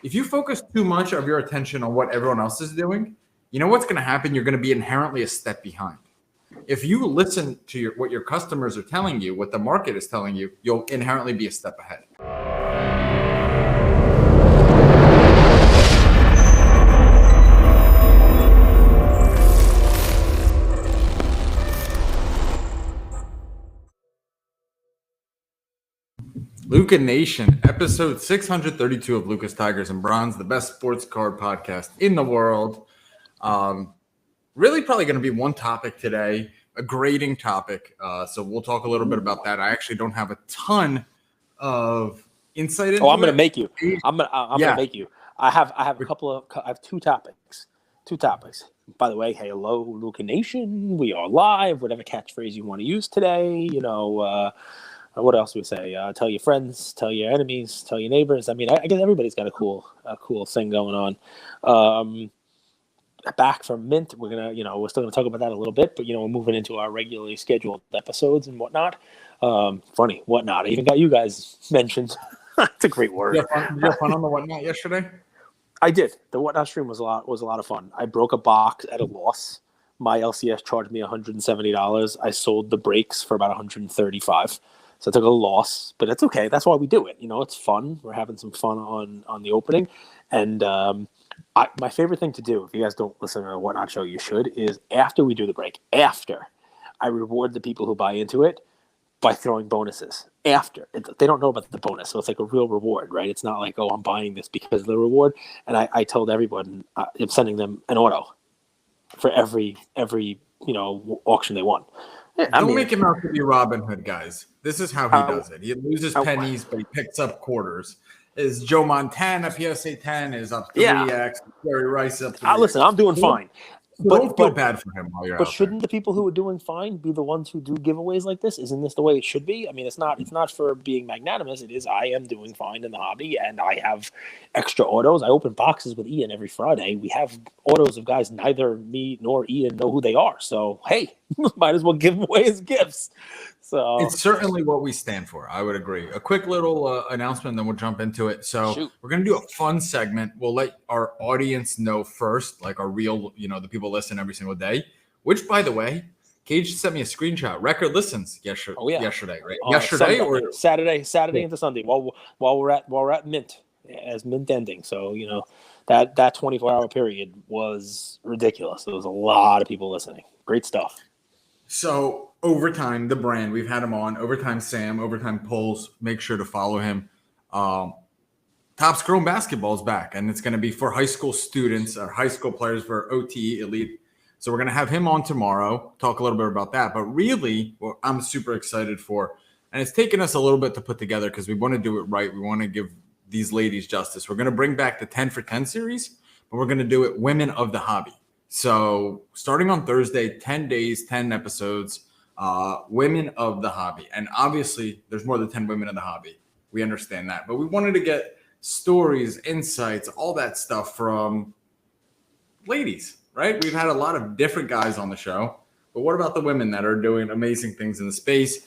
If you focus too much of your attention on what everyone else is doing, you know what's going to happen? You're going to be inherently a step behind. If you listen to what your customers are telling you, what the market is telling you, you'll inherently be a step ahead. Luca Nation, episode 632 of Lucas Tigers and Bronze, the best sports card podcast in the world. Really probably going to be one topic today, a grading topic. So we'll talk a little bit about that. I actually don't have a ton of insight into I'm going it. to make you. I'm going to make you. I have two topics. By the way, hello, Luca Nation. We are live. Whatever catchphrase you want to use today, what else do we say? Tell your friends, tell your enemies, tell your neighbors. I mean, I guess everybody's got a cool thing going on. Back from Mint, we're still gonna talk about that a little bit, but we're moving into our regularly scheduled episodes and whatnot. Funny whatnot. I even got you guys mentioned. It's a great word. Did you have fun on the whatnot yesterday? I did. The whatnot stream was a lot of fun. I broke a box at a loss. My LCS charged me $170. I sold the breaks for about $135. So I took a loss, but it's okay. That's why we do it. It's fun. We're having some fun on the opening. And my favorite thing to do, if you guys don't listen to the Whatnot Show, you should, is after we do the break, I reward the people who buy into it by throwing bonuses. They don't know about the bonus, so it's like a real reward, right? It's not like, oh, I'm buying this because of the reward. And I told everyone, I'm sending them an auto for every auction they won. Don't make him out to be Robin Hood, guys. This is how he does it. He loses pennies, but he picks up quarters. Is Joe Montana PSA 10 is up 3x. Jerry Rice up 3x. Listen, I'm doing fine. But don't feel bad for him while you're out. But shouldn't the people who are doing fine be the ones who do giveaways like this? Isn't this the way it should be? I mean, it's not for being magnanimous. It is. I am doing fine in the hobby, and I have extra autos. I open boxes with Ian every Friday. We have autos of guys neither me nor Ian know who they are. So hey, might as well give them away as gifts. So it's certainly what we stand for. I would agree. A quick little announcement, then we'll jump into it. So we're going to do a fun segment. We'll let our audience know first, like our real, the people listen every single day, which, by the way, Cage sent me a screenshot. Record listens yesterday, right? Yesterday or Saturday into Sunday while we're at Mint, as Mint ending. So, that 24-hour period was ridiculous. There was a lot of people listening. Great stuff. So Overtime, the brand, we've had him on. Overtime Sam, Overtime Polls. Make sure to follow him. Topps Chrome Basketball is back, and it's going to be for high school students or high school players for OT Elite. So we're going to have him on tomorrow, talk a little bit about that. But really, what I'm super excited for, and it's taken us a little bit to put together because we want to do it right. We want to give these ladies justice. We're going to bring back the 10 for 10 series, but we're going to do it Women of the Hobby. So starting on Thursday, 10 days, 10 episodes, Women of the Hobby. And obviously, there's more than 10 women in the hobby. We understand that. But we wanted to get stories, insights, all that stuff from ladies, right? We've had a lot of different guys on the show. But what about the women that are doing amazing things in the space?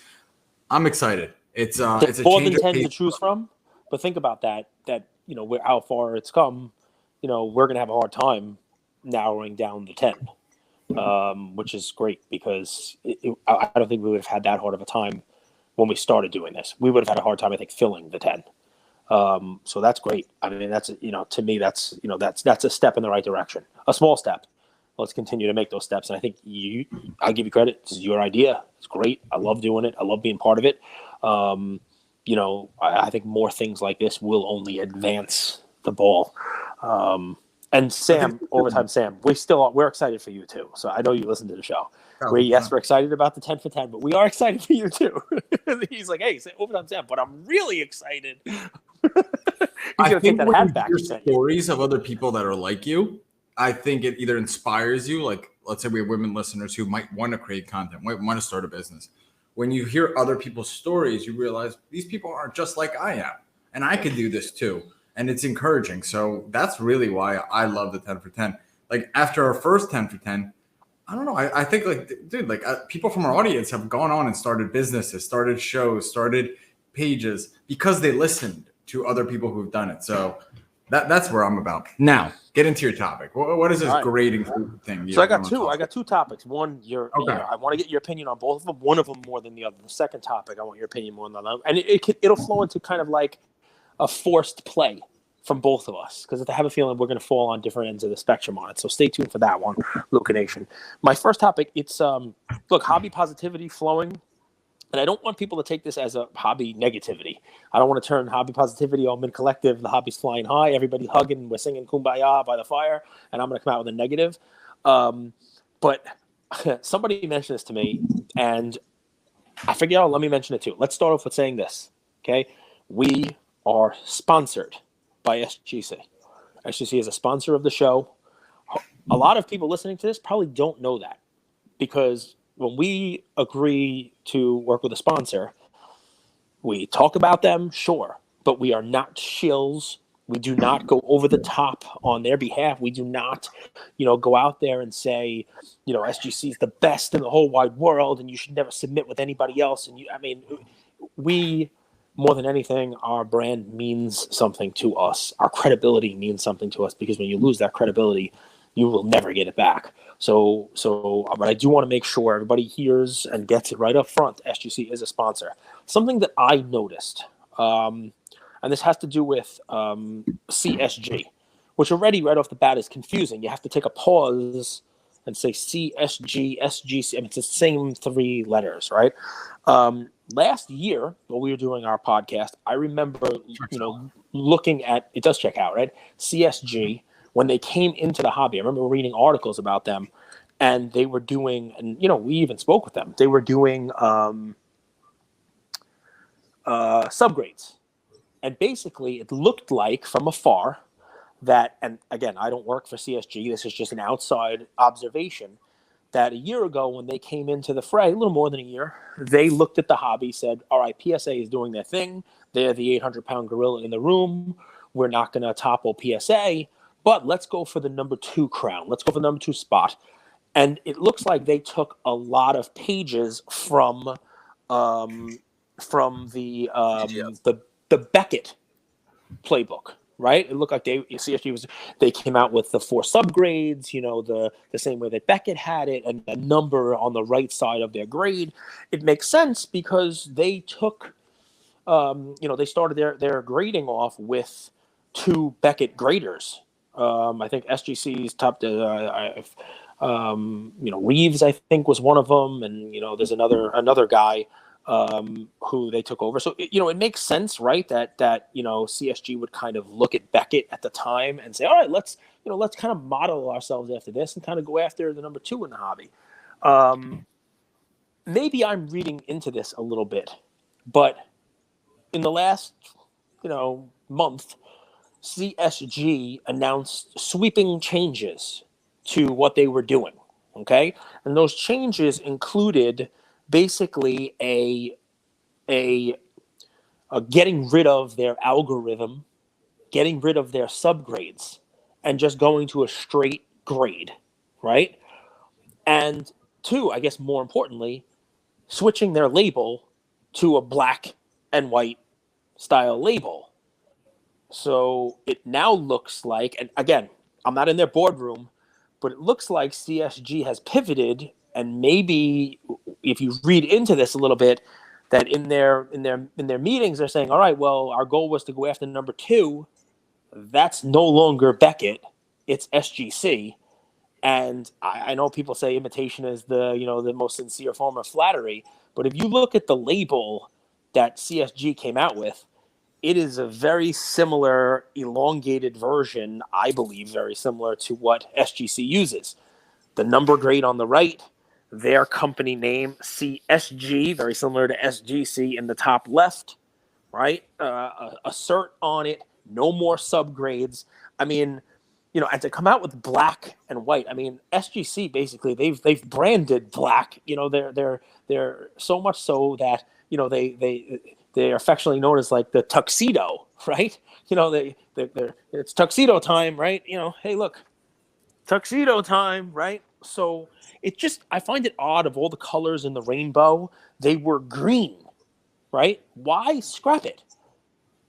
I'm excited. It's a more change than 10 of to choose from. But think about that how far it's come. We're going to have a hard time narrowing down the 10, which is great because I don't think we would have had that hard of a time when we started doing this. We would have had a hard time, I think, filling the 10. So that's great. I mean, that's, to me, that's a step in the right direction, a small step. Let's continue to make those steps. And I think I'll give you credit. This is your idea. It's great. I love doing it. I love being part of it. I think more things like this will only advance the ball. And Sam, Overtime Sam, we're excited for you too. So I know you listen to the show. We're excited about the 10 for 10, but we are excited for you too. He's like, hey, Overtime Sam, but I'm really excited. He's going to take that hat back. Stories of other people that are like you, I think it either inspires you, like let's say we have women listeners who might want to create content, might want to start a business. When you hear other people's stories, you realize these people aren't just like I am, and I could do this too. And it's encouraging. So that's really why I love the 10 for 10. Like after our first 10 for 10, I don't know. I think people from our audience have gone on and started businesses, started shows, started pages because they listened to other people who've done it. So That's where I'm about. Now, get into your topic. What is this All right. grading thing? So I got two topics. One, Okay. I want to get your opinion on both of them. One of them more than the other. The second topic, I want your opinion more than the other. And it'll flow into kind of like a forced play from both of us, because I have a feeling we're going to fall on different ends of the spectrum on it. So stay tuned for that one, Luca Nation. My first topic, it's look, hobby positivity flowing. And I don't want people to take this as a hobby negativity. I don't want to turn hobby positivity all mid-collective, the hobby's flying high, everybody hugging, we're singing Kumbaya by the fire, and I'm going to come out with a negative. But somebody mentioned this to me, and I figured out, let me mention it too. Let's start off with saying this, okay? We are sponsored by SGC. SGC is a sponsor of the show. A lot of people listening to this probably don't know that, because when we agree to work with a sponsor, we talk about them, sure, but we are not shills. We do not go over the top on their behalf. We do not, go out there and say, SGC is the best in the whole wide world and you should never submit with anybody else. And we, more than anything, our brand means something to us. Our credibility means something to us, because when you lose that credibility, you will never get it back. But I do want to make sure everybody hears and gets it right up front. SGC is a sponsor. Something that I noticed, and this has to do with CSG, which already right off the bat is confusing. You have to take a pause and say CSG, SGC. It's the same three letters, right? Last year, when we were doing our podcast, I remember, looking at, it does check out, right? CSG. When they came into the hobby, I remember reading articles about them, and they were doing, and we even spoke with them. They were doing subgrades, and basically, it looked like from afar that, and again, I don't work for CSG. This is just an outside observation, that a year ago when they came into the fray, a little more than a year, they looked at the hobby, said, "All right, PSA is doing their thing. They're the 800-pound gorilla in the room. We're not going to topple PSA." But let's go for the number 2 crown. Let's go for the number 2 spot. And it looks like they took a lot of pages from the Beckett playbook, right? It looked like they came out with the 4 subgrades, the same way that Beckett had it, and a number on the right side of their grade. It makes sense because they took, they started their grading off with 2 Beckett graders. I think SGC's top, Reeves, I think, was one of them, and there's another guy who they took over. So it makes sense, right? That CSG would kind of look at Beckett at the time and say, all right, let's kind of model ourselves after this and kind of go after the number 2 in the hobby. Maybe I'm reading into this a little bit, but in the last month, CSG announced sweeping changes to what they were doing, okay? And those changes included basically a getting rid of their algorithm, getting rid of their subgrades, and just going to a straight grade, right? And 2, I guess more importantly, switching their label to a black and white style label. So it now looks like, and again, I'm not in their boardroom, but it looks like CSG has pivoted, and maybe if you read into this a little bit, that in their meetings they're saying, all right, well, our goal was to go after number 2. That's no longer Beckett, it's SGC. And I know people say imitation is the most sincere form of flattery, but if you look at the label that CSG came out with, it is a very similar, elongated version, I believe, very similar to what SGC uses. The number grade on the right, their company name, CSG, very similar to SGC in the top left, right? A cert on it, no more subgrades. I mean, and to come out with black and white, I mean, SGC basically they've branded black. They're so much so that they're affectionately known as like the tuxedo, right? It's tuxedo time, right? Hey, look, tuxedo time, right? So I find it odd, of all the colors in the rainbow, they were green, right? Why scrap it?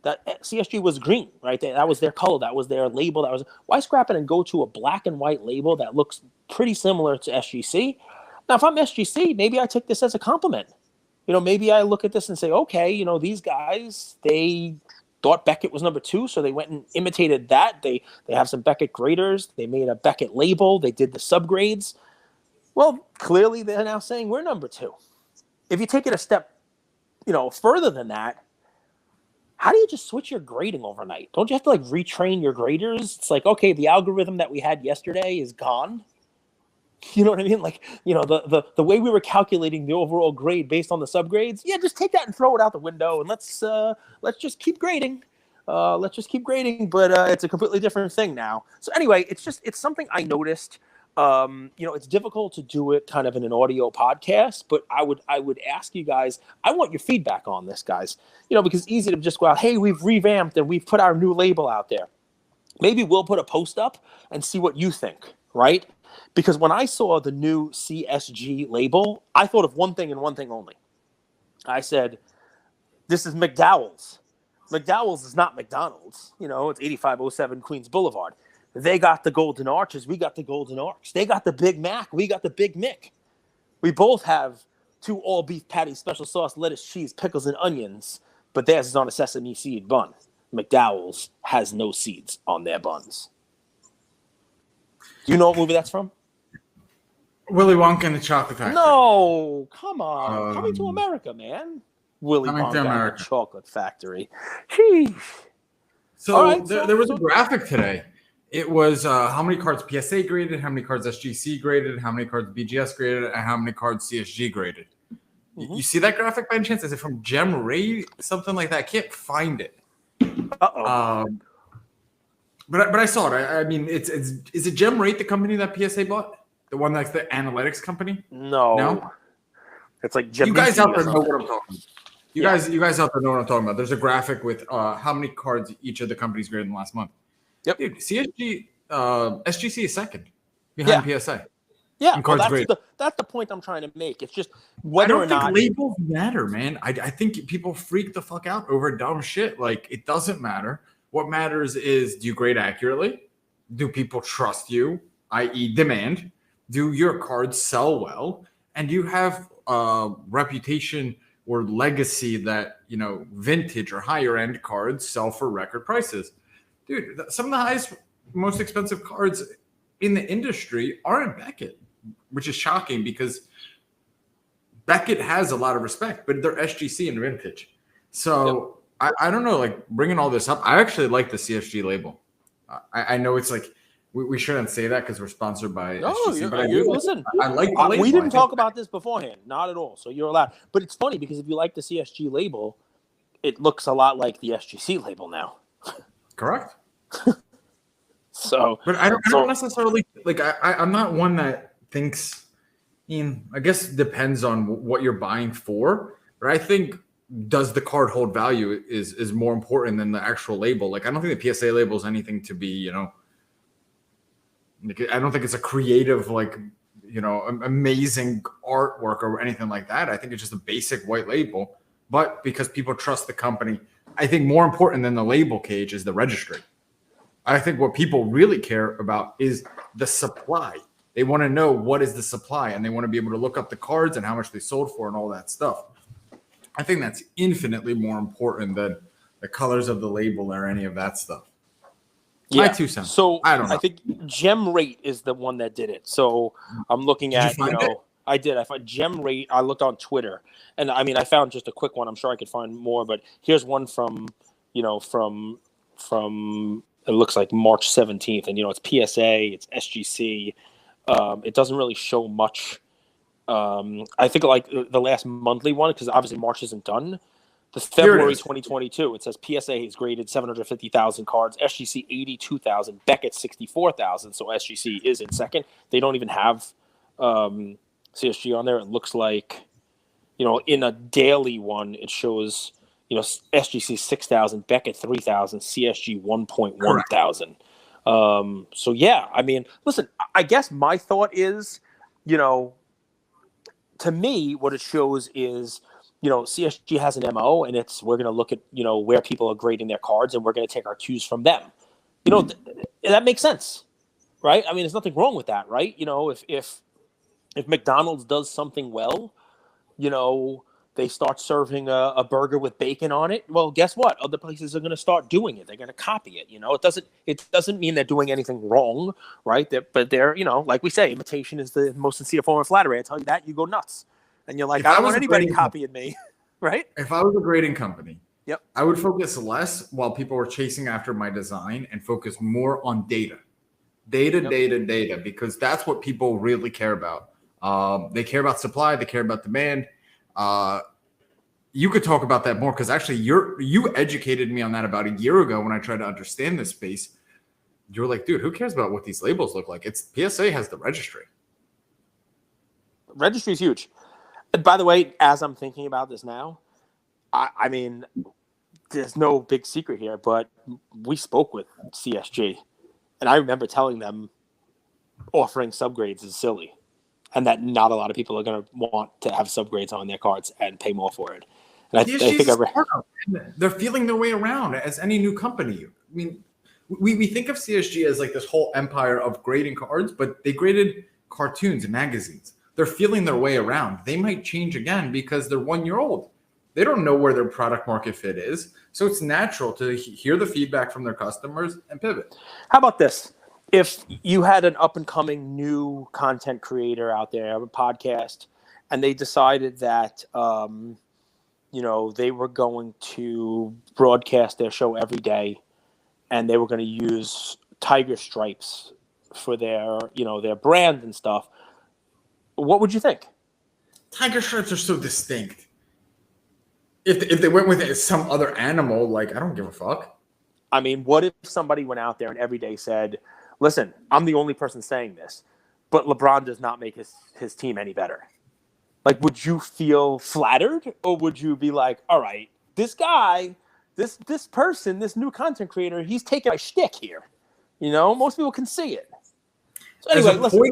that CSG was green, right? That was their color. That was their label. Why scrap it and go to a black and white label that looks pretty similar to SGC? Now, if I'm SGC, maybe I take this as a compliment. Maybe I look at this and say, okay, these guys, they thought Beckett was number 2, so they went and imitated that. They have some Beckett graders. They made a Beckett label. They did the subgrades. Well, clearly they're now saying we're number 2. If you take it a step, further than that, how do you just switch your grading overnight? Don't you have to retrain your graders? It's like, okay, the algorithm that we had yesterday is gone. You know what I mean? The way we were calculating the overall grade based on the subgrades, just take that and throw it out the window and let's just keep grading. But it's a completely different thing now. So anyway, it's something I noticed. It's difficult to do it kind of in an audio podcast, but I would ask you guys, I want your feedback on this, guys, because it's easy to just go out, hey, we've revamped and we've put our new label out there. Maybe we'll put a post up and see what you think, right? Because when I saw the new CSG label, I thought of one thing and one thing only. I said, this is McDowell's. McDowell's is not McDonald's. It's 8507 Queens Boulevard. They got the Golden Arches. We got the Golden Arcs. They got the Big Mac. We got the Big Mick. We both have 2 all-beef patties, special sauce, lettuce, cheese, pickles, and onions, but theirs is on a sesame seed bun. McDowell's has no seeds on their buns. Do you know what movie that's from? Willy Wonka and the Chocolate Factory. No, come on. Coming to America, man. Willy Wonka and the Chocolate Factory. Sheesh. So there was a graphic today. It was how many cards PSA graded, how many cards SGC graded, how many cards BGS graded, and how many cards CSG graded. Mm-hmm. You see that graphic by any chance? Is it from Gem Ray? Something like that. I can't find it. Uh-oh. But I saw it. I mean, is it Gem Rate the company that PSA bought? The one that's the analytics company? No. It's like Gem. You guys out there know what I'm talking about. You guys out there know what I'm talking about. There's a graphic with how many cards each of the companies graded in the last month. Yep. Dude, CSG, SGC is second behind PSA. Yeah, that's the point I'm trying to make. It's just whether or not I don't think labels matter, man. I think people freak the fuck out over dumb shit. It doesn't matter. What matters is, do you grade accurately? Do people trust you, i.e. demand? Do your cards sell well? And do you have a reputation or legacy that, vintage or higher end cards sell for record prices? Dude, some of the highest, most expensive cards in the industry aren't Beckett, which is shocking because Beckett has a lot of respect, but they're SGC and vintage. So I don't know, bringing all this up, I actually like the CSG label. I know it's we shouldn't say that because we're sponsored by SGC, but I like the label. We didn't talk about this beforehand, not at all. So you're allowed. But it's funny because if you like the CSG label, it looks a lot like the SGC label now. Correct. So, but I don't necessarily I'm not one that thinks. I guess it depends on what you're buying for, but I think does the card hold value is more important than the actual label. I don't think the PSA label is anything to be I don't think it's a creative amazing artwork or anything like that. I think it's just a basic white label. But because people trust the company, I think more important than the label cage is the registry. I think what people really care about is the supply. They want to know what is the supply, and they want to be able to look up the cards and how much they sold for and all that stuff. I think that's infinitely more important than the colors of the label or any of that stuff. Yeah. My 2 cents. So I don't know. I think Gem Rate is the one that did it. So I'm looking at, I did. I found Gem Rate. I looked on Twitter, and I found just a quick one. I'm sure I could find more, but here's one from it looks like March 17th, and it's PSA, it's SGC. It doesn't really show much. I think the last monthly one, because obviously March isn't done. The February 2022, it says PSA has graded 750,000 cards, SGC 82,000, Beckett 64,000. So SGC is in second. They don't even have CSG on there. It looks like, in a daily one, it shows, SGC 6,000, Beckett 3,000, CSG 1.1 thousand. So yeah, listen, I guess my thought is, to me, what it shows is CSG has an MO, and it's we're going to look at, where people are grading their cards, and we're going to take our cues from them. That makes sense, right? I mean, there's nothing wrong with that, right? If McDonald's does something well, they start serving a burger with bacon on it. Well, guess what? Other places are going to start doing it. They're going to copy it. It doesn't mean they're doing anything wrong, right? But they're, like we say, imitation is the most sincere form of flattery. I tell you that, you go nuts, and you're like, I don't want anybody copying me, right? If I was a grading company, yep, I would focus less while people were chasing after my design and focus more on data, because that's what people really care about. They care about supply. They care about demand. You could talk about that more, because actually you educated me on that about a year ago when I tried to understand this space. You were like, dude, who cares about what these labels look like? It's PSA has the registry. Registry is huge. And by the way, as I'm thinking about this now, I mean, there's no big secret here, but we spoke with CSG, and I remember telling them offering subgrades is silly, and that not a lot of people are going to want to have subgrades on their cards and pay more for it. And I think they're feeling their way around as any new company. I mean, we think of CSG as like this whole empire of grading cards, but they graded cartoons and magazines. They're feeling their way around. They might change again because they're 1 year old. They don't know where their product market fit is. So it's natural to hear the feedback from their customers and pivot. How about this? If you had an up-and-coming new content creator out there, a podcast, and they decided that, they were going to broadcast their show every day, and they were going to use tiger stripes for their brand and stuff, what would you think? Tiger stripes are so distinct. If they went with some other animal, like, I don't give a fuck. I mean, what if somebody went out there and every day said, listen, I'm the only person saying this, but LeBron does not make his team any better? Like, would you feel flattered, or would you be like, all right, this guy, this person, this new content creator, he's taking my shtick here. Most people can see it. So anyway, listen.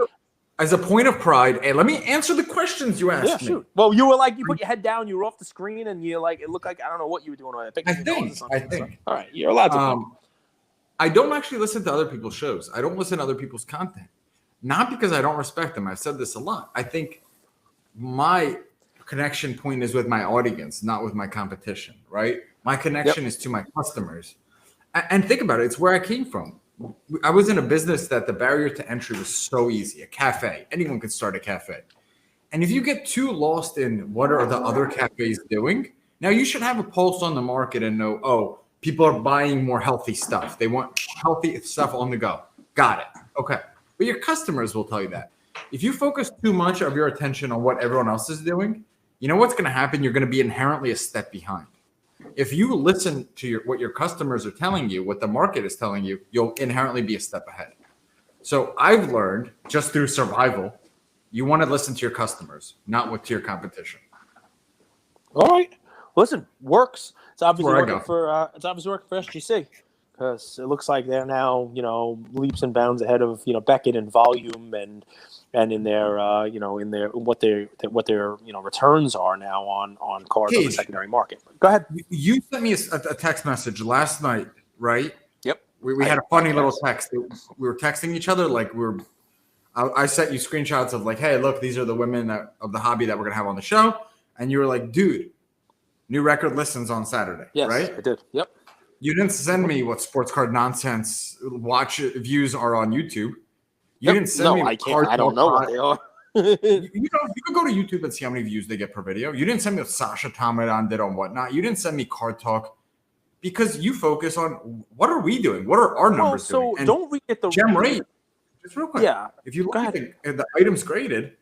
As a point of pride, and let me answer the questions you asked me. Shoot. Well, you were like, you put your head down, you were off the screen, and you're like, it looked like, I don't know what you were doing on that. I think. So, all right, you're allowed to. I don't actually listen to other people's shows. I don't listen to other people's content. Not because I don't respect them. I've said this a lot. I think my connection point is with my audience, not with my competition, right? My connection is to my customers. And think about it. It's where I came from. I was in a business that the barrier to entry was so easy. A cafe. Anyone could start a cafe. And if you get too lost in what are the other cafes doing, now you should have a pulse on the market and know, oh, people are buying more healthy stuff. They want healthy stuff on the go. Got it. Okay. But your customers will tell you that. If you focus too much of your attention on what everyone else is doing, you know what's going to happen? You're going to be inherently a step behind. If you listen to what your customers are telling you, what the market is telling you, you'll inherently be a step ahead. So I've learned just through survival, you want to listen to your customers, not to your competition. All right. Listen, works. It's obviously working for SGC, because it looks like they're now, leaps and bounds ahead of, Beckett in volume and in their, what their returns are now on cards on the secondary market. Go ahead. You sent me a text message last night, right? Yep. We had a funny little text. We were texting each other like I sent you screenshots of like, hey, look, these are the women of the hobby that we're gonna have on the show, and you were like, dude, new record listens on Saturday. Yes, right? I did. Yep. You didn't send me what sports card nonsense watch views are on YouTube. You didn't send me. I can't. I don't know what they are. You could go to YouTube and see how many views they get per video. You didn't send me what Sasha Tomadon did on whatnot. You didn't send me Card Talk, because you focus on what are we doing? What are our numbers doing? So don't read it the gem rate. Just real quick. Yeah. If you look at the items graded,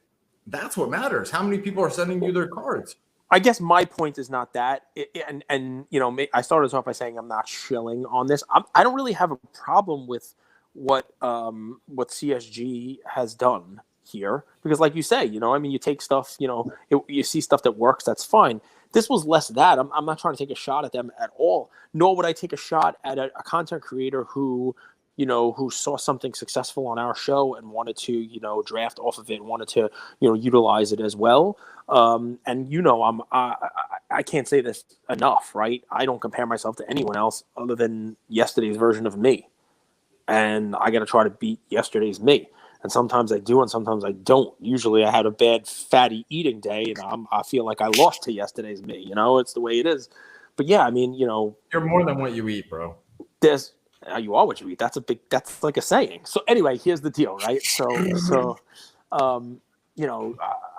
that's what matters. How many people are sending you their cards? I guess my point is not that, I started off by saying I'm not shilling on this. I don't really have a problem with what CSG has done here, because, like you say, you take stuff, you see stuff that works, that's fine. This was less that. I'm not trying to take a shot at them at all, nor would I take a shot at a content creator who, who saw something successful on our show and wanted to, draft off of it, wanted to, utilize it as well. And I can't say this enough, right? I don't compare myself to anyone else other than yesterday's version of me. And I got to try to beat yesterday's me. And sometimes I do, and sometimes I don't. Usually I had a bad fatty eating day, and I feel like I lost to yesterday's me. It's the way it is. But yeah, I mean, you're more than what you eat, bro. You are what you eat. That's like a saying. So anyway, here's the deal, right?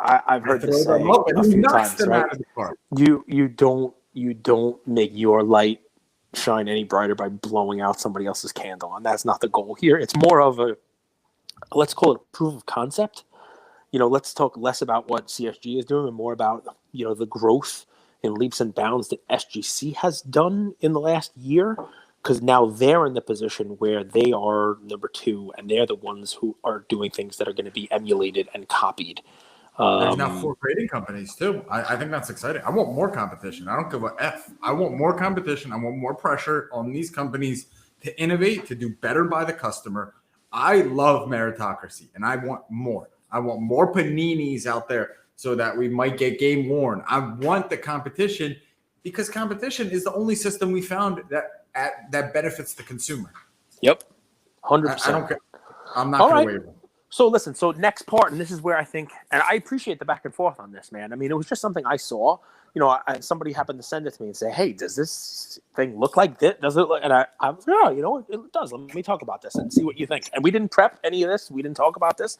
I've heard this say a few times, right? You don't make your light shine any brighter by blowing out somebody else's candle, and that's not the goal here. It's more of a, let's call it proof of concept. Let's talk less about what CSG is doing and more about, the growth in leaps and bounds that SGC has done in the last year, because now they're in the position where they are number 2 and they're the ones who are doing things that are going to be emulated and copied. There's now 4 grading companies too. I think that's exciting. I want more competition. I don't give a F. I want more competition. I want more pressure on these companies to innovate, to do better by the customer. I love meritocracy, and I want more. I want more paninis out there so that we might get game worn. I want the competition because competition is the only system we found that benefits the consumer. Yep, 100%. I don't care. I'm not going to waver. So listen, next part, and this is where I think, and I appreciate the back and forth on this, man. I mean, it was just something I saw. Somebody happened to send it to me and say, "Hey, does this thing look like this? Does it look?" And I was, it does. Let me talk about this and see what you think. And we didn't prep any of this. We didn't talk about this,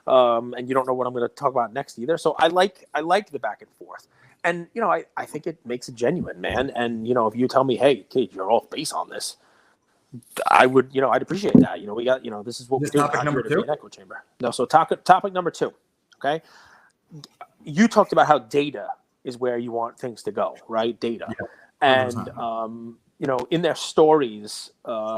and you don't know what I'm going to talk about next either. So I like the back and forth, and I think it makes it genuine, man. And if you tell me, "Hey, Kate, you're off base on this," I would, I'd appreciate that. We got, this is what we do. Topic number 2. Echo chamber. No, so topic number 2. Okay, you talked about how data is where you want things to go, right? Data, yeah, and in their stories,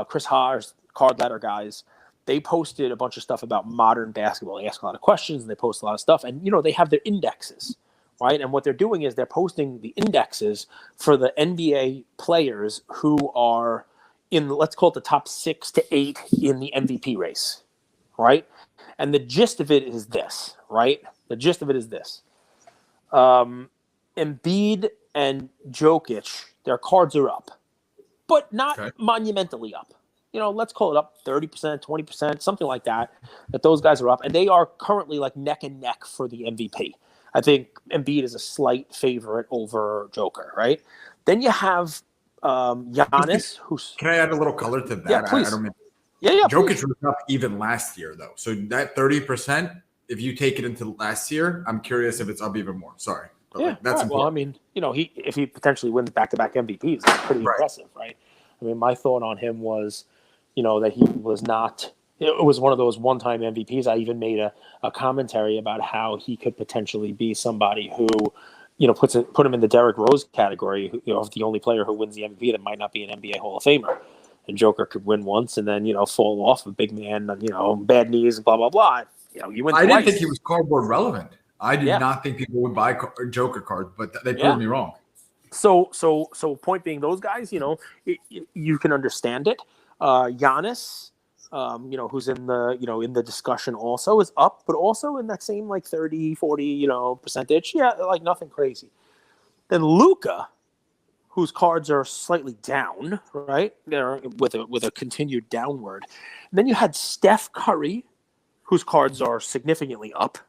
Chris Haar's Card Ladder guys, they posted a bunch of stuff about modern basketball. They ask a lot of questions and they post a lot of stuff, and they have their indexes, right? And what they're doing is they're posting the indexes for the NBA players who are in, let's call it the top 6 to 8 in the MVP race, right? And the gist of it is this, right? The gist of it is this. Embiid and Jokic, their cards are up, but not monumentally up. Let's call it up 30%, 20%, something like that those guys are up. And they are currently like neck and neck for the MVP. I think Embiid is a slight favorite over Joker, right? Then you have Giannis, who's... Can I add a little color to that? Yeah, please. I don't mean... Yeah. Jokic was up even last year, though. So that 30%, if you take it into last year, I'm curious if it's up even more. Sorry. But that's well, I mean, if he potentially wins back-to-back MVPs, that's pretty impressive, right? I mean, my thought on him was, that he was not... It was one of those one-time MVPs. I even made a commentary about how he could potentially be somebody who... put him in the Derrick Rose category, of the only player who wins the MVP that might not be an NBA Hall of Famer. And Joker could win once and then, fall off, a big man, bad knees, blah, blah, blah. You win twice. I didn't think he was cardboard relevant. I did not think people would buy Joker cards, but they proved me wrong. So point being, those guys, you can understand it. Giannis, who's in the discussion also, is up, but also in that same 30, 40, percentage. Yeah, like nothing crazy. Then Luka, whose cards are slightly down, right? They're with a continued downward. And then you had Steph Curry, whose cards are significantly up.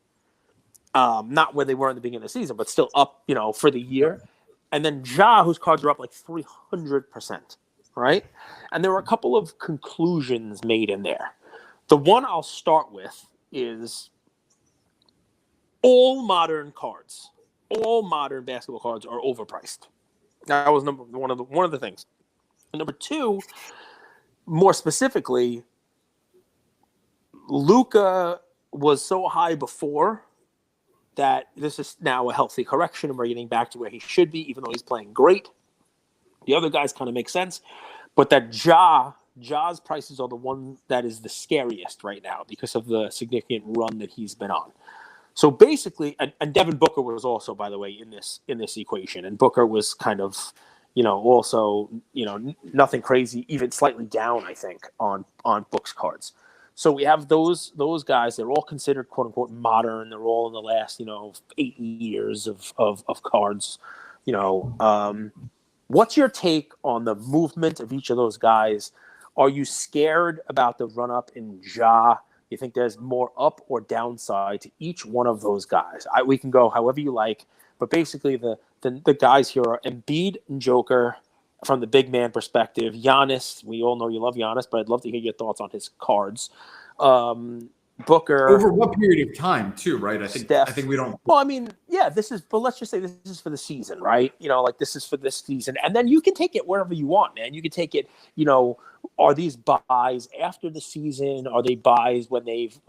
Not where they were in the beginning of the season, but still up, for the year. And then Ja, whose cards are up 300%. Right? And there were a couple of conclusions made in there. The one I'll start with is all modern basketball cards are overpriced. That was one of the things. And number 2, more specifically, Luka was so high before that this is now a healthy correction, and we're getting back to where he should be, even though he's playing great. The other guys kind of make sense, but that Ja's prices are the one that is the scariest right now because of the significant run that he's been on. So basically, and Devin Booker was also, by the way, in this equation, and Booker was kind of, Also, nothing crazy, even slightly down, I think, on Books Cards. So we have those guys. They're all considered quote unquote modern. They're all in the last 8 years of cards. What's your take on the movement of each of those guys? Are you scared about the run up in Ja? You think there's more up or downside to each one of those guys? We can go however you like, but basically the guys here are Embiid and Joker from the big man perspective. Giannis, we all know you love Giannis, but I'd love to hear your thoughts on his cards. Booker. Over what period of time, too, right? I think we don't. Well, I mean, yeah, but let's just say this is for the season, right? This is for this season. And then you can take it wherever you want, man. You can take it, are these buys after the season? Are they buys when they've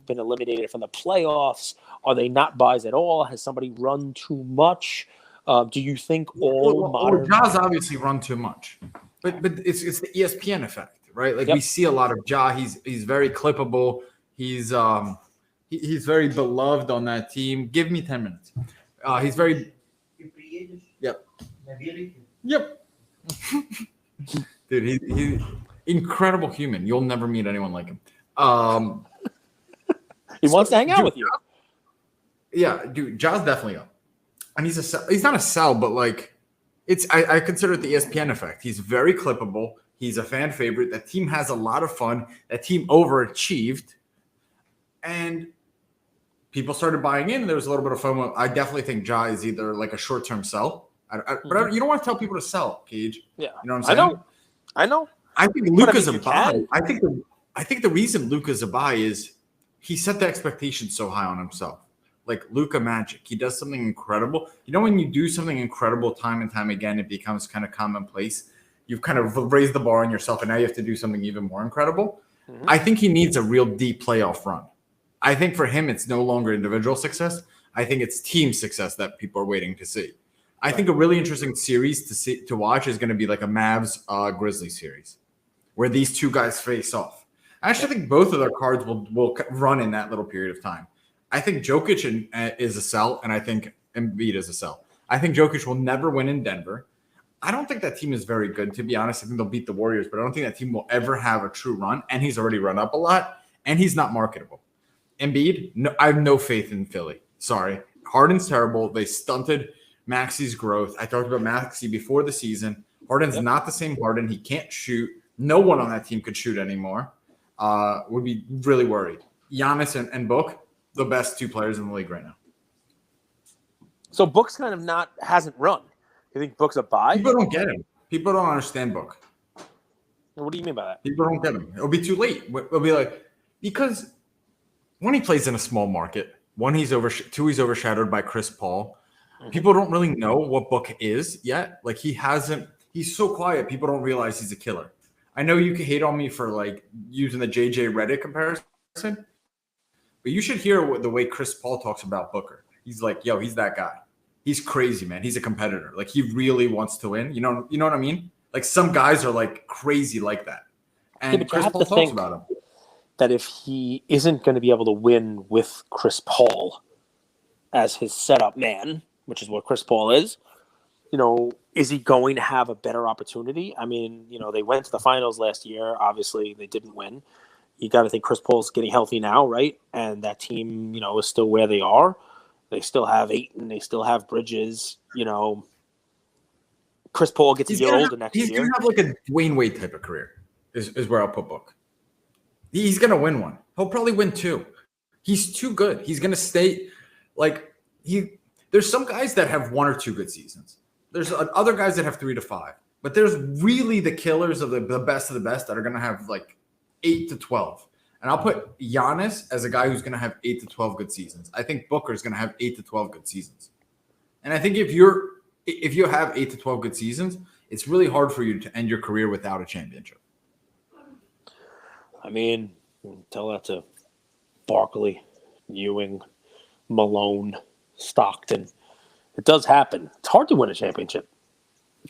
been eliminated from the playoffs? Are they not buys at all? Has somebody run too much? Do you think modern? Jaws obviously run too much, but it's the ESPN effect, right? Like we see a lot of Ja. He's very clippable. He's very beloved on that team. Give me 10 minutes. He's very. Yep. Dude, he's incredible human. You'll never meet anyone like him. He wants to hang out with you. Yeah, dude, Ja's definitely up. And he's not a sell, but like I consider it the ESPN effect. He's very clippable. He's a fan favorite. That team has a lot of fun. That team overachieved. And people started buying in, and there was a little bit of FOMO. I definitely think Ja is either like a short-term sell. But you don't want to tell people to sell, Cage. Yeah. You know what I'm saying? I know. I think Luka's a buy. I think the reason Luka's a buy is he set the expectation so high on himself. Like Luka Magic. He does something incredible. When you do something incredible time and time again, it becomes kind of commonplace. You've kind of raised the bar on yourself, and now you have to do something even more incredible. Mm-hmm. I think he needs a real deep playoff run. I think for him, it's no longer individual success. I think it's team success that people are waiting to see. I think a really interesting series to watch is going to be like a Mavs Grizzlies series where these two guys face off. I actually think both of their cards will run in that little period of time. I think Jokic is a sell, and I think Embiid is a sell. I think Jokic will never win in Denver. I don't think that team is very good, to be honest. I think they'll beat the Warriors, but I don't think that team will ever have a true run, and he's already run up a lot, and he's not marketable. Embiid, no, I have no faith in Philly. Sorry. Harden's terrible. They stunted Maxi's growth. I talked about Maxi before the season. Harden's not the same Harden. He can't shoot. No one on that team could shoot anymore. Would be really worried. Giannis and Book, the best two players in the league right now. So Book's kind of hasn't run. You think Book's a buy? People don't get him. People don't understand Book. What do you mean by that? People don't get him. It'll be too late. It'll be like, because when he plays in a small market, he's overshadowed by Chris Paul. Mm-hmm. People don't really know what Book is yet. Like he's so quiet. People don't realize he's a killer. I know you can hate on me for like using the JJ Redick comparison, but you should hear the way Chris Paul talks about Booker. He's like, yo, he's that guy. He's crazy, man. He's a competitor. Like he really wants to win. You know what I mean? Like some guys are like crazy like that. And Chris Paul talks about him. That if he isn't going to be able to win with Chris Paul as his setup man, which is what Chris Paul is, is he going to have a better opportunity? I mean, they went to the finals last year. Obviously, they didn't win. You got to think Chris Paul's getting healthy now, right? And that team, is still where they are. They still have Ayton. They still have Bridges. Chris Paul gets a year older next year. He's going to have like a Dwayne Wade type of career is where I'll put Book. He's going to win one. He'll probably win two. He's too good. He's going to stay like there's some guys that have 1 or 2 good seasons. There's other guys that have 3 to 5. But there's really the killers of the best that are going to have like 8 to 12. And I'll put Giannis as a guy who's going to have 8 to 12 good seasons. I think Booker is going to have 8 to 12 good seasons. And I think if you have 8 to 12 good seasons, it's really hard for you to end your career without a championship. I mean, tell that to Barkley, Ewing, Malone, Stockton. It does happen. It's hard to win a championship.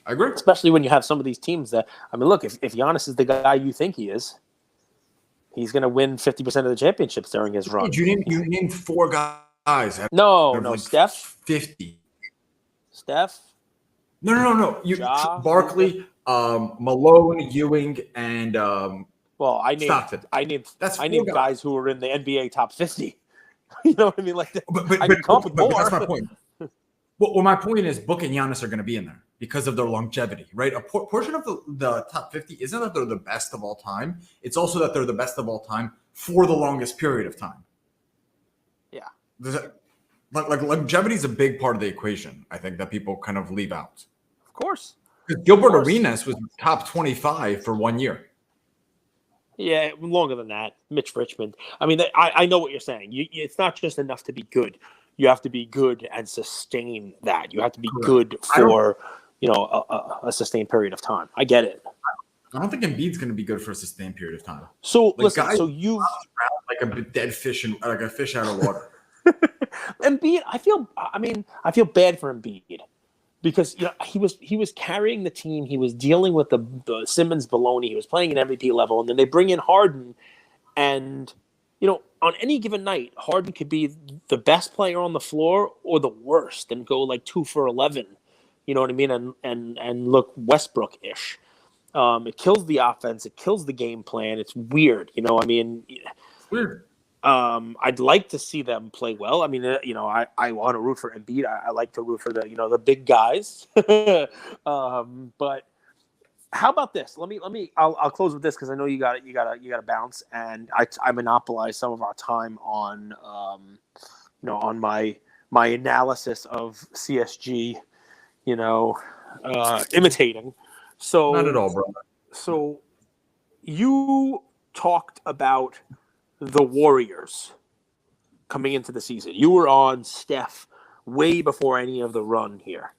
I agree. Especially when you have some of these teams that, I mean, look, if Giannis is the guy you think he is, he's going to win 50% of the championships during his run. You named 4 guys. No, like Steph. 50. Steph, No. Ja, Barkley, Malone, Ewing, and well, Stockton. That's I four named guys. guys who were in the NBA top 50. You know what I mean? Like I But, can come up with but more. that's my point. Well, my point is Book and Giannis are going to be in there because of their longevity, right? A portion of the top 50 isn't that they're the best of all time. It's also that they're the best of all time for the longest period of time. Yeah. Like longevity is a big part of the equation, I think, that people kind of leave out. Of course. Because Gilbert Arenas was top 25 for 1 year. Yeah, longer than that. Mitch Richmond. I mean, I know what you're saying. It's not just enough to be good. You have to be good and sustain that. You have to be good for, a sustained period of time. I get it. I don't think Embiid's going to be good for a sustained period of time. So like listen, guys, so you like a dead fish like a fish out of water. Embiid, I feel bad for Embiid because he was carrying the team. He was dealing with the Simmons baloney. He was playing at MVP level, and then they bring in Harden, and on any given night, Harden could be the best player on the floor or the worst, and go like 2 for 11. You know what I mean? And look Westbrook-ish. It kills the offense. It kills the game plan. It's weird. It's weird. I'd like to see them play well. I mean, I want to root for Embiid. I like to root for the big guys. But how about this? I'll close with this because I know you got to bounce, and I monopolize some of our time on on my analysis of CSG, imitating. So not at all, bro. So you talked about the Warriors coming into the season. You were on Steph way before any of the run here.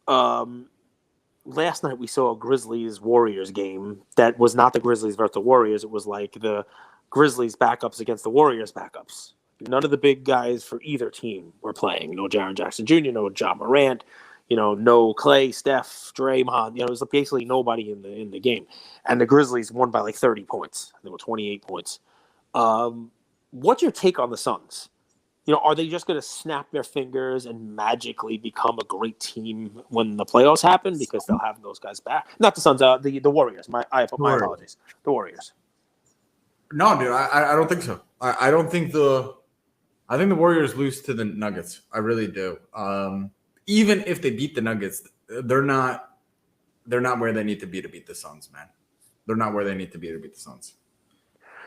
Last night we saw a Grizzlies-Warriors game that was not the Grizzlies versus the Warriors. It was like the Grizzlies backups against the Warriors backups. None of the big guys for either team were playing. No Jaren Jackson Jr., no Ja Morant, no Clay, Steph, Draymond. It was basically nobody in the game. And the Grizzlies won by like 30 points. They were 28 points. What's your take on the Suns? Are they just going to snap their fingers and magically become a great team when the playoffs happen because they'll have those guys back? Not the Suns, the Warriors. My apologies. The Warriors. No, dude, I don't think so. I think the Warriors lose to the Nuggets. I really do. Even if they beat the Nuggets, they're not where they need to beat the Suns, man. They're not where they need to beat the Suns.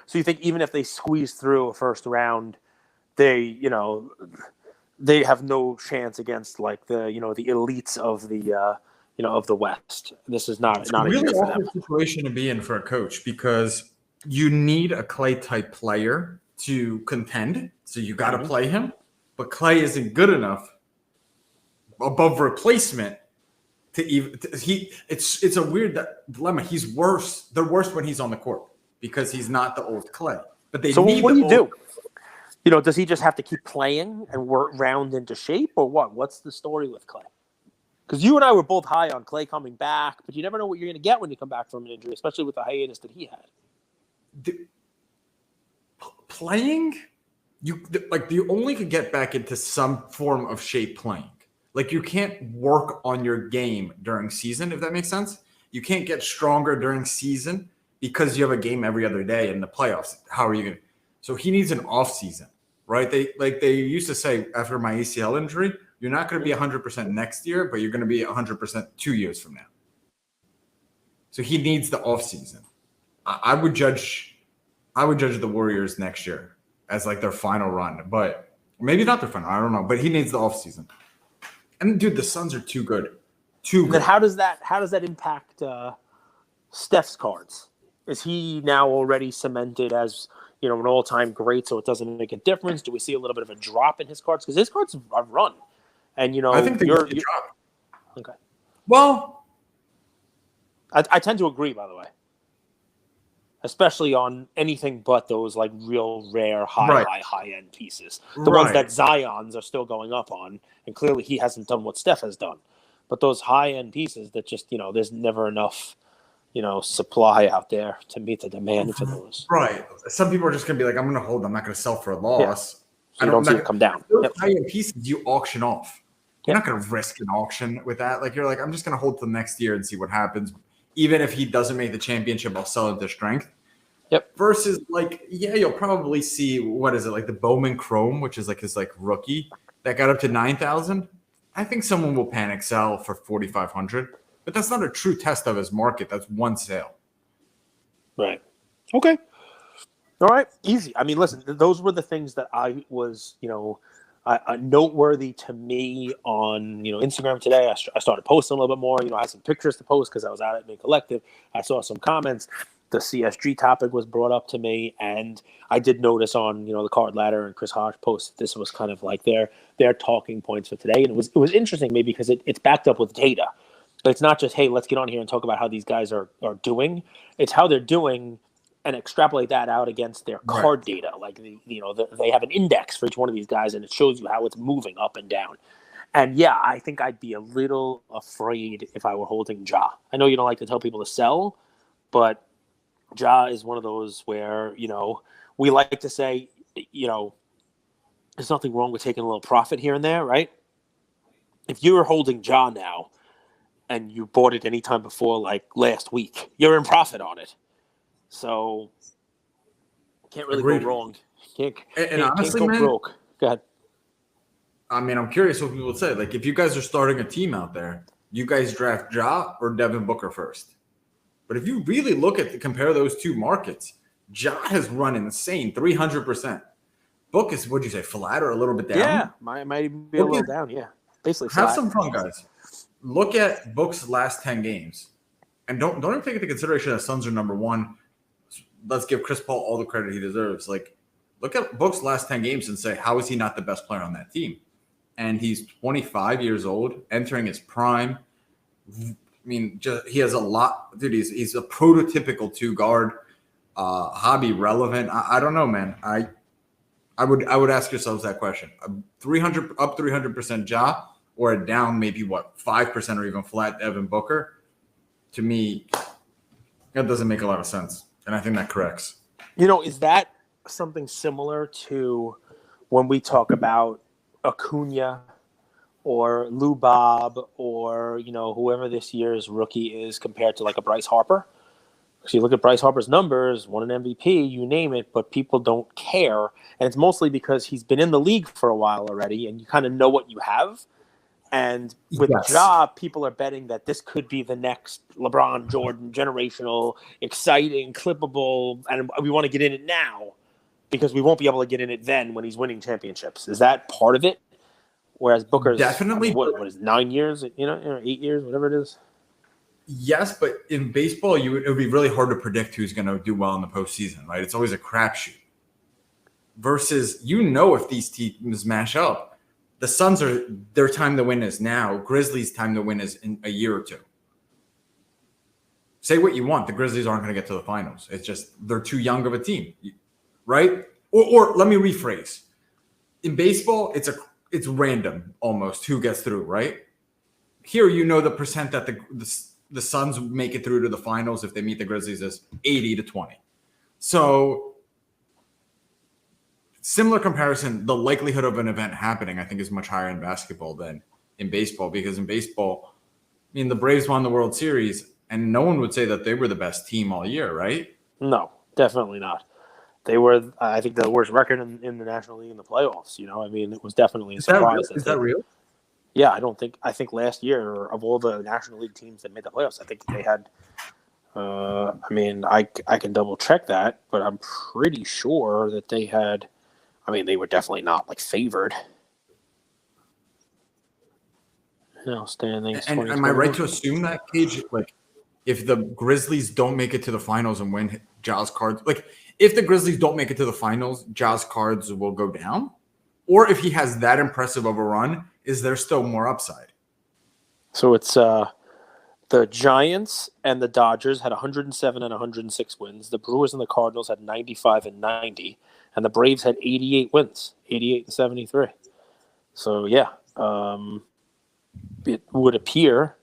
So you think even if they squeeze through a first round, they have no chance against like the elites of the of the West. This is not a really a awkward situation to be in for a coach because you need a Clay type player to contend. So you got to play him, but Clay isn't good enough above replacement to even it's a weird dilemma. He's worse. They're worse when he's on the court because he's not the old Clay. But they need. What do you do? Does he just have to keep playing and work round into shape, or what? What's the story with Clay? Because you and I were both high on Clay coming back, but you never know what you're going to get when you come back from an injury, especially with the hiatus that he had. Playing, you only could get back into some form of shape playing. Like you can't work on your game during season, if that makes sense. You can't get stronger during season because you have a game every other day in the playoffs. How are you going to? So he needs an off season, right? They used to say after my ACL injury, you're not going to be 100% next year, but you're going to be 100% 2 years from now. So he needs the off season. I would judge the Warriors next year as like their final run, but maybe not their final. I don't know, but he needs the off season. And dude, the Suns are too good. Then how does that impact Steph's cards? Is he now already cemented as an all-time great, so it doesn't make a difference? Do we see a little bit of a drop in his cards? Because his cards are run. And, I think you're drop. Okay. Well, I tend to agree, by the way. Especially on anything but those, like, real rare, high-end pieces. The ones that Zion's are still going up on, and clearly he hasn't done what Steph has done. But those high-end pieces that just, there's never enough supply out there to meet the demand for those. Right. Some people are just going to be like, I'm going to hold. I'm not going to sell for a loss. Yeah. So you don't see it come down. Those high-end pieces you auction off. You're not going to risk an auction with that. Like, you're like, I'm just going to hold till next year and see what happens. Even if he doesn't make the championship, I'll sell it to strength. Yep. Versus, like, yeah, you'll probably see, what is it, like the Bowman Chrome, which is like his like rookie that got up to 9,000. I think someone will panic sell for 4,500, but that's not a true test of his market. That's one sale. Right. Okay. All right. Easy. I mean, listen, those were the things that I was, noteworthy to me on, Instagram today. I started posting a little bit more. I had some pictures to post because I was out at Make Collective. I saw some comments. The CSG topic was brought up to me, and I did notice on, the Card Ladder and Chris Hodge post, this was kind of like their talking points for today. And it was interesting maybe because it's backed up with data. But it's not just, hey, let's get on here and talk about how these guys are doing. It's how they're doing and extrapolate that out against their card data. Like, they have an index for each one of these guys, and it shows you how it's moving up and down. And, yeah, I think I'd be a little afraid if I were holding Ja. I know you don't like to tell people to sell, but Ja is one of those where, we like to say, there's nothing wrong with taking a little profit here and there, right? If you were holding Ja now and you bought it anytime before, like last week, you're in profit on it. So can't really go wrong. Honestly, can't go man, broke. Go ahead. I mean, I'm curious what people would say. Like, if you guys are starting a team out there, you guys draft Ja or Devin Booker first. But if you really compare those two markets, Ja has run insane, 300%. Book is, what'd you say, flat or a little bit down? Yeah, might even be a little down, yeah. Basically flat. Have some fun, guys. Look at Book's last 10 games. And don't even take into consideration that Suns are number one. Let's give Chris Paul all the credit he deserves. Like, look at Book's last 10 games and say, how is he not the best player on that team? And he's 25 years old, entering his prime. I mean, he has a lot. Dude, he's a prototypical two-guard, hobby relevant. I don't know, man. I would ask yourselves that question. 300% Ja or a down maybe, 5% or even flat Devin Booker? To me, that doesn't make a lot of sense. And I think that corrects. Is that something similar to when we talk about Acuna or Lou Bob or, whoever this year's rookie is compared to like a Bryce Harper? So you look at Bryce Harper's numbers, won an MVP, you name it, but people don't care. And it's mostly because he's been in the league for a while already and you kind of know what you have. And with Ja, people are betting that this could be the next LeBron, Jordan, generational, exciting, clippable, and we want to get in it now because we won't be able to get in it then when he's winning championships. Is that part of it? Whereas Booker's definitely what is 9 years, 8 years, whatever it is. Yes, but in baseball, it would be really hard to predict who's going to do well in the postseason, right? It's always a crapshoot. Versus, if these teams mash up. The Suns their time to win is now. Grizzlies' time to win is in a year or two. Say what you want. The Grizzlies aren't going to get to the finals. It's just they're too young of a team, right? Or let me rephrase. In baseball, it's random almost who gets through, right? Here, the percent that the Suns make it through to the finals if they meet the Grizzlies is 80-20. So similar comparison, the likelihood of an event happening, I think, is much higher in basketball than in baseball because in baseball, the Braves won the World Series and no one would say that they were the best team all year, right? No, definitely not. They were, I think, the worst record in the National League in the playoffs. It was definitely a surprise. Is that real? Yeah, I think last year of all the National League teams that made the playoffs, I think they had, I can double check that, but I'm pretty sure that they had, they were definitely not like favored. Standings. And am I right to assume that, Cage? Like, if the Grizzlies don't make it to the finals and win Jaws Cards, like if the Grizzlies don't make it to the finals, Jaws Cards will go down? Or if he has that impressive of a run, is there still more upside? So it's the Giants and the Dodgers had 107 and 106 wins. The Brewers and the Cardinals had 95 and 90. And the Braves had 88 wins, 88 and 73. So, yeah, it would appear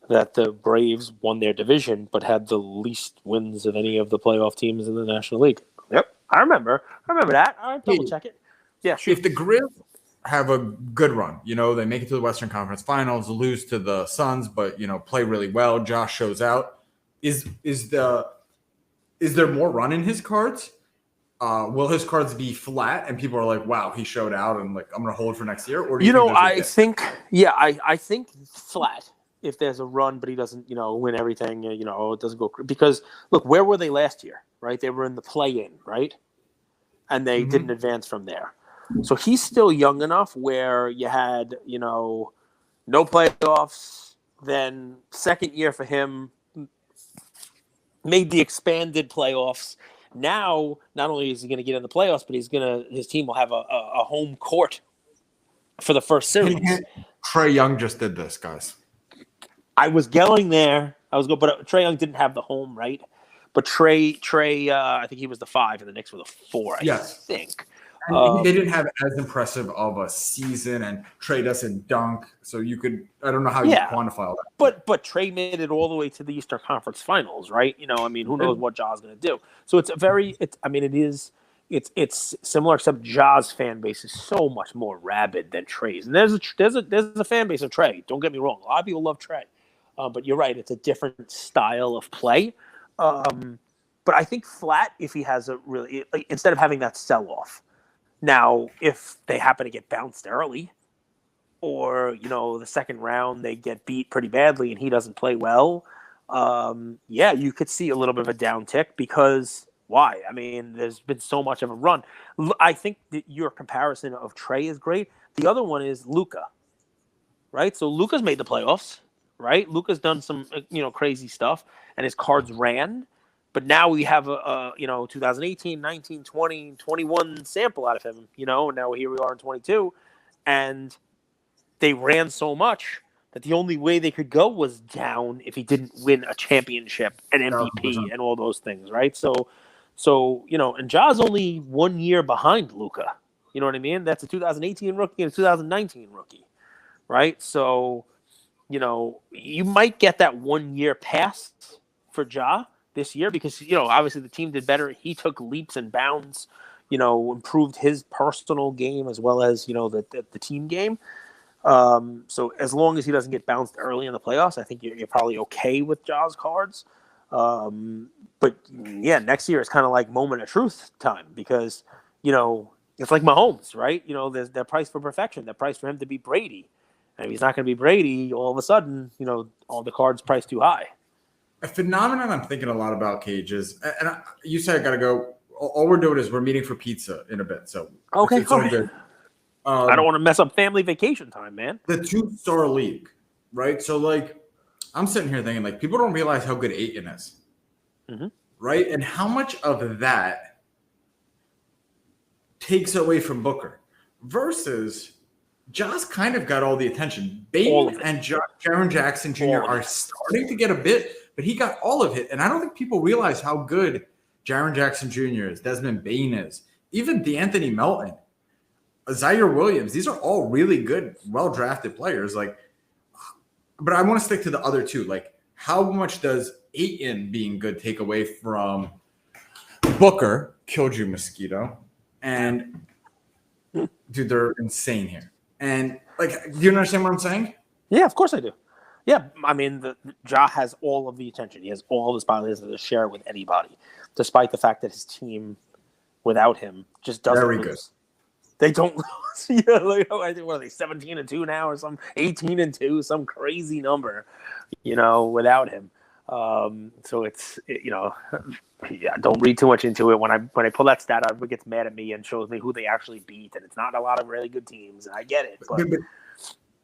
that the Braves won their division but had the least wins of any of the playoff teams in the National League. Yep, I remember that. I'll double check it. Yeah, sure. If the Grizz have a good run. They make it to the Western Conference Finals, lose to the Suns, but play really well. Josh shows out. Is there more run in his cards? Will his cards be flat and people are like, wow, he showed out and like I'm gonna hold for next year? Or do you think I think flat if there's a run, but he doesn't, win everything, it doesn't go because look, where were they last year, right? They were in the play-in, right? And they didn't advance from there. So he's still young enough where you had, no playoffs, then second year for him made the expanded playoffs. Now, not only is he going to get in the playoffs, but his team will have a home court for the first series. Trae Young just did this, guys. I was going there. But Trae Young didn't have the home, right? But Trae, I think he was the 5 and the Knicks were the 4. I think. And they didn't have as impressive of a season, and Trae doesn't dunk, so I don't know how you quantify all that. But Trae made it all the way to the Eastern Conference Finals, right? Who knows what Jaws going to do? So it's similar, except Jaws fan base is so much more rabid than Trae's. And there's a fan base of Trae. Don't get me wrong. A lot of people love Trae. But you're right. It's a different style of play. But I think flat if he has a really – instead of having that sell-off. Now, if they happen to get bounced early or, the second round they get beat pretty badly and he doesn't play well, you could see a little bit of a downtick because why? I mean, there's been so much of a run. I think that your comparison of Trae is great. The other one is Luka, right? So Luka's made the playoffs, right? Luka's done some, crazy stuff and his cards ran. But now we have a 2018, 19, 20, 21 sample out of him, and now here we are in 22. And they ran so much that the only way they could go was down if he didn't win a championship, an MVP, 100%. And all those things, right? So and Ja's only 1 year behind Luka. You know what I mean? That's a 2018 rookie and a 2019 rookie, right? So, you might get that 1 year pass for Ja this year because, obviously the team did better. He took leaps and bounds, improved his personal game as well as, the team game. So as long as he doesn't get bounced early in the playoffs, I think you're probably okay with Jaws cards. But yeah, next year is kind of like moment of truth time because, it's like Mahomes, right? There's that price for perfection, that price for him to be Brady. And if he's not going to be Brady, all of a sudden, all the cards priced too high. A phenomenon I'm thinking a lot about, Cage, is, and you said I got to go. All we're doing is we're meeting for pizza in a bit. So okay, it's all good. I don't want to mess up family vacation time, man. The 2-star league, right? So like, I'm sitting here thinking like people don't realize how good Ayton is, right? And how much of that takes away from Booker versus Ja's kind of got all the attention. Bain and Jaren Jackson Jr. are starting to get a bit. But he got all of it, and I don't think people realize how good Jaren Jackson Jr. is, Desmond Bain is, even DeAnthony Melton, Zaire Williams. These are all really good, well-drafted players. Like, but I want to stick to the other two. Like, how much does Ayton being good take away from Booker? Killed you, mosquito. And dude, they're insane here. And like, do you understand what I'm saying? Yeah, of course I do. Yeah, I mean, Ja has all of the attention. He has all of the spotlight to share it with anybody, despite the fact that his team, without him, just doesn't lose. Good. They don't lose. I think, what are they, 17-2 now or some 18-2, some crazy number, without him. So it's, don't read too much into it. When I pull that stat out, it gets mad at me and shows me who they actually beat, and it's not a lot of really good teams, and I get it. But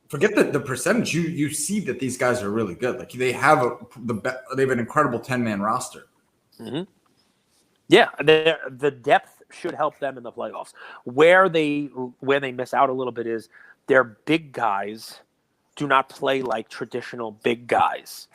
forget the percentage. You see that these guys are really good. Like they have they have an incredible 10-man roster. Mm-hmm. Yeah, the depth should help them in the playoffs. Where they miss out a little bit is their big guys do not play like traditional big guys.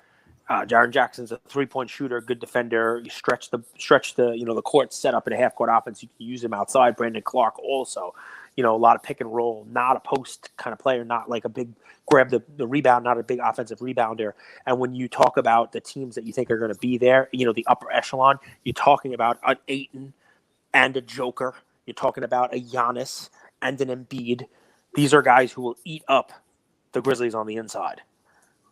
Jaren Jackson's a 3-point shooter, good defender. You stretch the the court set up in a half court offense. You can use him outside. Brandon Clark also. A lot of pick and roll, not a post kind of player, not like a big grab the rebound, not a big offensive rebounder. And when you talk about the teams that you think are going to be there, the upper echelon, you're talking about an Ayton and a Joker. You're talking about a Giannis and an Embiid. these are guys who will eat up the Grizzlies on the inside.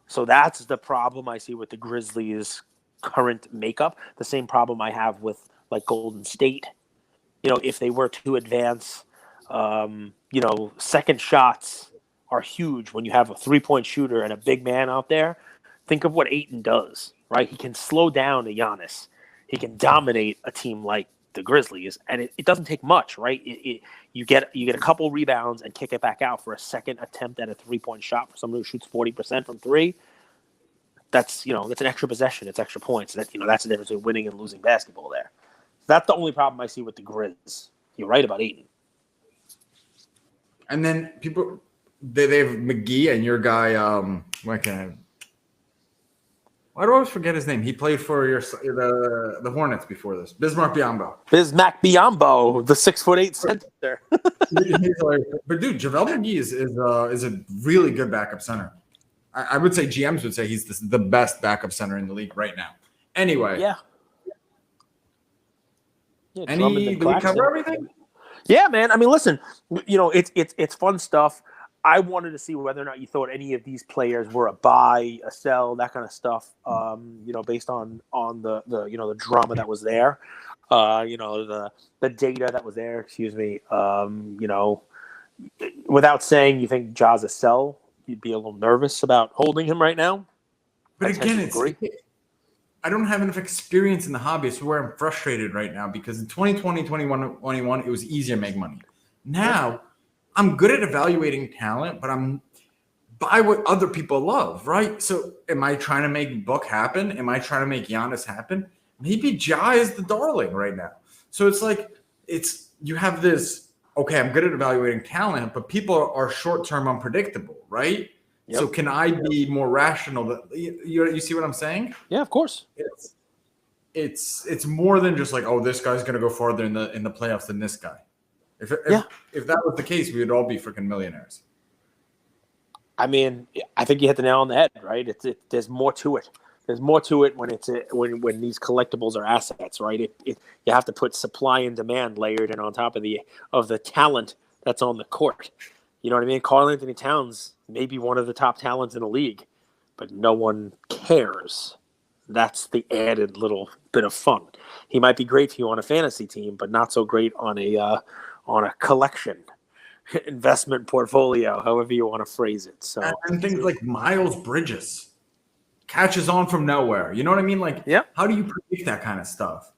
So that's the problem I see with the Grizzlies' current makeup. The same problem I have with like Golden State. If they were to advance, second shots are huge when you have a 3-point shooter and a big man out there. Think of what Ayton does, right? He can slow down a Giannis. He can dominate a team like the Grizzlies, and it doesn't take much, right? You get a couple rebounds and kick it back out for a second attempt at a 3-point shot for someone who shoots 40% from three. That's that's an extra possession. It's extra points. That's the difference between winning and losing basketball there. That's the only problem I see with the Grizz. You're right about Ayton. And then people, they have McGee and your guy. Why do I always forget his name? He played for the Hornets before this. Bismack Biyombo, the 6'8" center. But dude, JaVale McGee is a really good backup center. I would say GMs would say he's the best backup center in the league right now. Anyway, yeah. Did we cover everything? Yeah, man. I mean, listen, it's fun stuff. I wanted to see whether or not you thought any of these players were a buy, a sell, that kind of stuff. Based on the drama that was there, the data that was there. Excuse me. Without saying you think Jaws a sell, you'd be a little nervous about holding him right now. But again, I don't have enough experience in the hobby, so where I'm frustrated right now because in 2020, 2021, it was easier to make money. Now, I'm good at evaluating talent, but I'm by what other people love, right? So am I trying to make Book happen? Am I trying to make Giannis happen? Maybe Ja is the darling right now. So it's like you have this, okay, I'm good at evaluating talent, but people are short-term unpredictable, right? Yep. So can I be more rational? You see what I'm saying? Yeah, of course. It's more than just like, oh, this guy's going to go farther in the playoffs than this guy. If that was the case, we would all be freaking millionaires. I mean, I think you hit the nail on the head, right? There's more to it. There's more to it when when these collectibles are assets, right? You have to put supply and demand layered in on top of the talent that's on the court. You know what I mean? Karl-Anthony Towns may be one of the top talents in the league, but no one cares. That's the added little bit of fun. He might be great for you on a fantasy team, but not so great on a collection investment portfolio, however you want to phrase it. So and things like Miles Bridges catches on from nowhere. You know what I mean? Like, How do you predict that kind of stuff?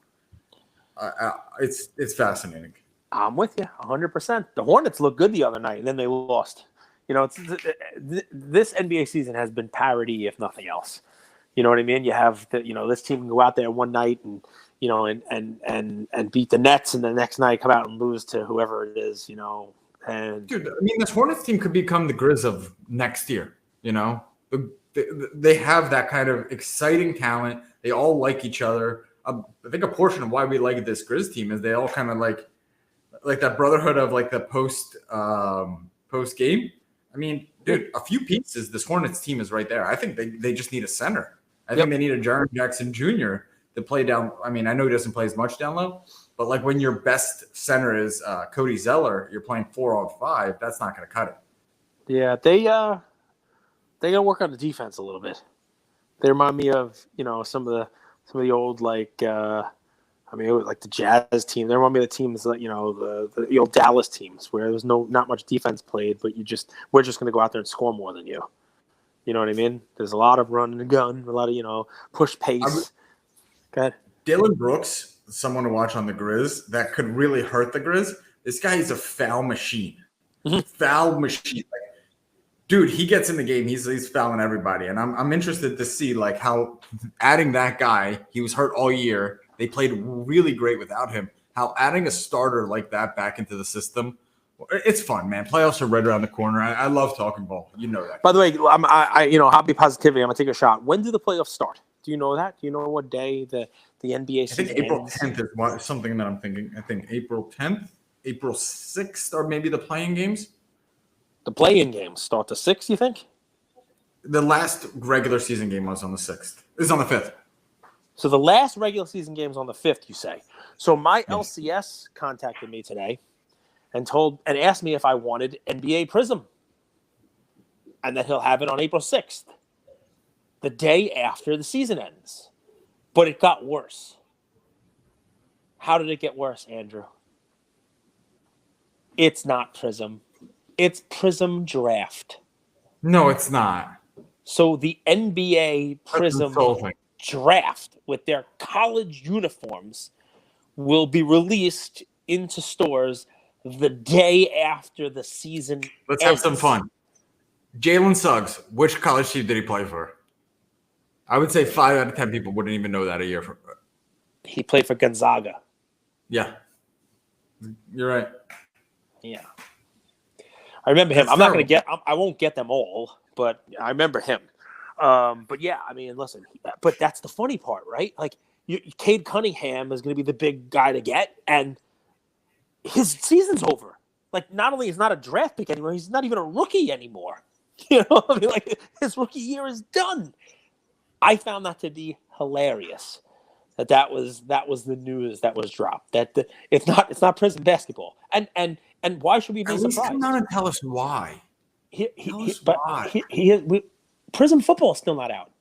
It's fascinating. I'm with you 100%. The Hornets looked good the other night, and then they lost. This NBA season has been parody, if nothing else. You know what I mean? You have this team can go out there one night and and beat the Nets, and the next night come out and lose to whoever it is. And dude, I mean, this Hornets team could become the Grizz of next year. They have that kind of exciting talent. They all like each other. I think a portion of why we like this Grizz team is they all kind of like that brotherhood of like the post game. I mean, dude, a few pieces. This Hornets team is right there. I think they just need a center. I think they need a Jaren Jackson Jr. to play down. I mean, I know he doesn't play as much down low, but like when your best center is Cody Zeller, you're playing 4-on-5. That's not going to cut it. Yeah, they got to work on the defense a little bit. They remind me of some of the old like the Jazz team. They remind me of the teams that the old Dallas teams where there's not much defense played, but we're just going to go out there and score more than you. You know what I mean? There's a lot of run and gun, a lot of push pace. Go ahead. Dylan Brooks, someone to watch on the Grizz that could really hurt the Grizz. This guy is a foul machine. Foul machine. Like, dude, he gets in the game. He's fouling everybody, and I'm interested to see like how adding that guy. He was hurt all year. They played really great without him. How adding a starter like that back into the system, it's fun, man. Playoffs are right around the corner. I love talking ball. You know that. By the way, hobby positivity. I'm gonna take a shot. When do the playoffs start? Do you know that? Do you know what day the NBA season? I think April 10th is something that I'm thinking. I think April 10th, April 6th, or maybe the playing games. The play-in games start the 6th, you think? The last regular season game was on the 6th. It's on the 5th. So the last regular season game is on the 5th, you say. So my LCS contacted me today, and asked me if I wanted NBA Prism, and that he'll have it on April 6th, the day after the season ends. But it got worse. How did it get worse, Andrew? It's not Prism. It's Prism Draft. No, it's not. So the NBA Prism Draft with their college uniforms will be released into stores the day after the season Let's ends. have some fun. Jalen Suggs, which college team did he play for? I would say 5 out of 10 people wouldn't even know that a year from. He played for Gonzaga. Yeah. You're right. Yeah. I remember him. That's I won't get them all, but I remember him. But yeah, I mean, listen, but that's the funny part, right? Like, Cade Cunningham is going to be the big guy to get, and his season's over. Like, not only is not a draft pick anymore, he's not even a rookie anymore. You know, I mean, like, his rookie year is done. I found that to be hilarious. That was the news that was dropped. It's not Prism basketball, and why should we be surprised? Come out and tell us why. Prism football is still not out.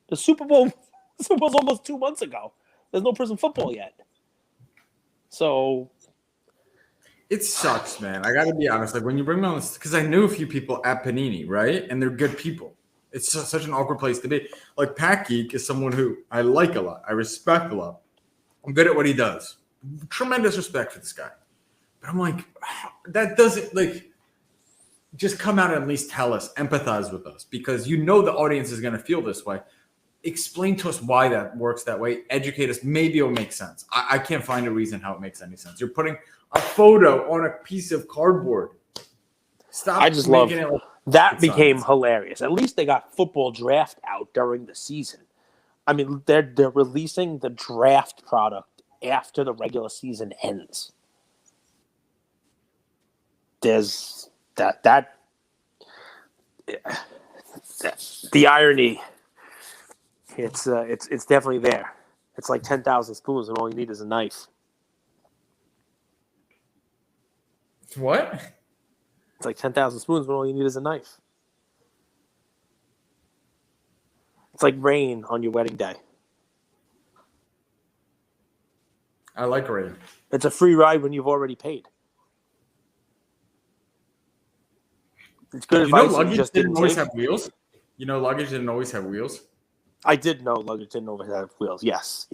The Super Bowl was almost 2 months ago. There's no Prism football yet. So it sucks, man. I got to be honest. Like, when you bring me on this, because I knew a few people at Panini, right? And they're good people. It's such an awkward place to be. Like, Pat Geek is someone who I like a lot. I respect a lot. I'm good at what he does. Tremendous respect for this guy. But I'm like, that doesn't, like, just come out and at least tell us, empathize with us, because you know the audience is going to feel this way. Explain to us why that works that way. Educate us. Maybe it'll make sense. I can't find a reason how it makes any sense. You're putting a photo on a piece of cardboard. Stop. I just love it. That became hilarious. At least they got football draft out during the season. I mean, they're releasing the draft product after the regular season ends. There's the irony. It's definitely there. It's like 10,000 spoons and all you need is a knife. What? It's like 10,000 spoons when all you need is a knife. It's like rain on your wedding day. I like rain. It's a free ride when you've already paid. It's good advice. Luggage didn't always have wheels? You know, luggage didn't always have wheels? I did know luggage didn't always have wheels. Yes.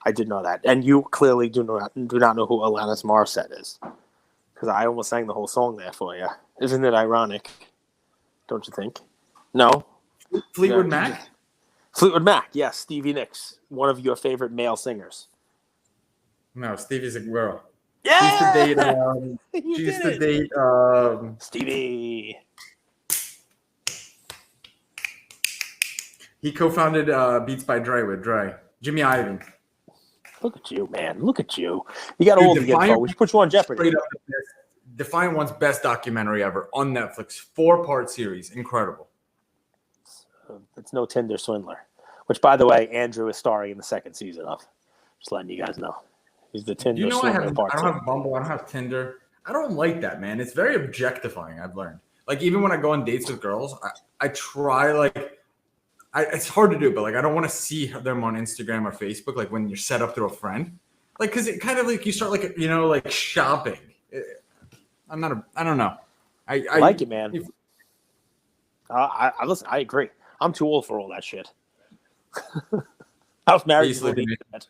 I did know that. And you clearly do not know who Alanis Morissette is. Because I almost sang the whole song there for you. Isn't it ironic? Don't you think? No? Fleetwood Mac? Fleetwood Mac, yes. Stevie Nicks, one of your favorite male singers. No, Stevie's a girl. Yeah! She used to date Stevie. He co-founded Beats by Dre with Dre. Jimmy Iovine. Look at you, man. Look at you. You got all the info. We should put you on Jeopardy. Defiant One's best documentary ever on Netflix. 4-part series. Incredible. It's no Tinder Swindler. Which, by the way, Andrew is starring in the second season of. Just letting you guys know. He's the Tinder Swindler part 2. I don't have Bumble. I don't have Tinder. I don't like that, man. It's very objectifying, I've learned. Like, even when I go on dates with girls, I try, like... it's hard to do, but like I don't want to see them on Instagram or Facebook, like when you're set up through a friend, like because it kind of like you start like like shopping. I don't know. I like it, man. Listen. I agree. I'm too old for all that shit. I was married before the internet.